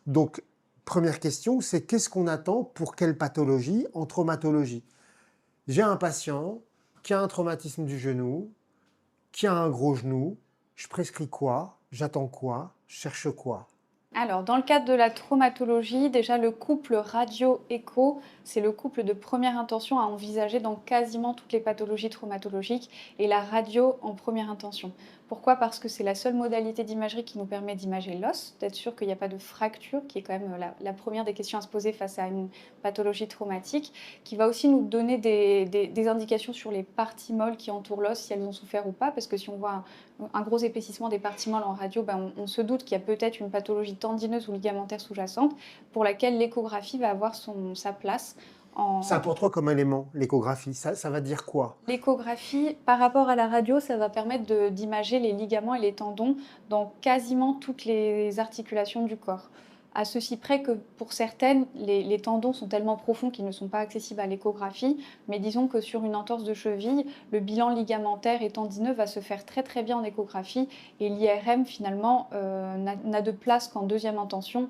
Donc, première question, c'est qu'est-ce qu'on attend pour quelle pathologie en traumatologie? J'ai un patient qui a un traumatisme du genou, qui a un gros genou, je prescris quoi? J'attends quoi? Je cherche quoi? Alors, dans le cadre de la traumatologie, déjà le couple radio-écho, c'est le couple de première intention à envisager dans quasiment toutes les pathologies traumatologiques et la radio en première intention. Pourquoi? Parce que c'est la seule modalité d'imagerie qui nous permet d'imager l'os, d'être sûr qu'il n'y a pas de fracture, qui est quand même la première des questions à se poser face à une pathologie traumatique, qui va aussi nous donner des indications sur les parties molles qui entourent l'os, si elles ont souffert ou pas, parce que si on voit un gros épaississement des parties molles en radio, ben on se doute qu'il y a peut-être une pathologie tendineuse ou ligamentaire sous-jacente pour laquelle l'échographie va avoir sa place. Ça En apporte quoi comme élément, l'échographie? Ça va dire quoi? l'échographie, par rapport à la radio, ça va permettre d'imager les ligaments et les tendons dans quasiment toutes les articulations du corps. À ceci près que pour certaines, les tendons sont tellement profonds qu'ils ne sont pas accessibles à l'échographie, mais disons que sur une entorse de cheville, le bilan ligamentaire et tendineux va se faire très très bien en échographie et l'IRM finalement n'a de place qu'en deuxième intention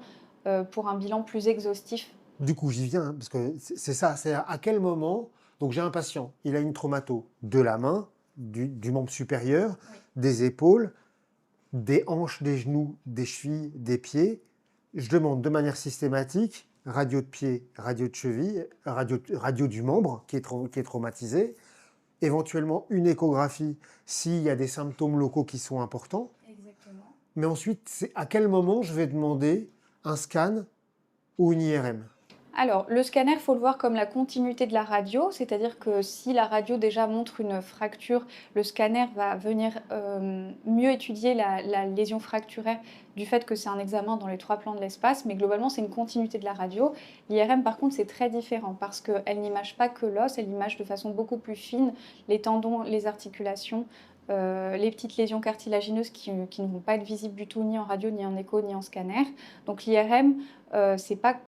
pour un bilan plus exhaustif. Du coup, j'y viens, hein, parce que c'est ça, c'est à quel moment, donc j'ai un patient, il a une traumato de la main, du membre supérieur, Oui. des épaules, des hanches, des genoux, des chevilles, des pieds. Je demande de manière systématique radio de pied, radio de cheville, radio du membre qui est traumatisé, éventuellement une échographie s'il y a des symptômes locaux qui sont importants. Exactement. Mais ensuite, c'est à quel moment je vais demander un scan ou une IRM? Alors, le scanner, il faut le voir comme la continuité de la radio, c'est-à-dire que si la radio déjà montre une fracture, le scanner va venir mieux étudier la lésion fracturaire du fait que c'est un examen dans les trois plans de l'espace, mais globalement, c'est une continuité de la radio. L'IRM, par contre, c'est très différent parce qu'elle n'image pas que l'os, elle image de façon beaucoup plus fine les tendons, les articulations, les petites lésions cartilagineuses qui ne vont pas être visibles du tout ni en radio, ni en écho, ni en scanner. Donc l'IRM, c'est pas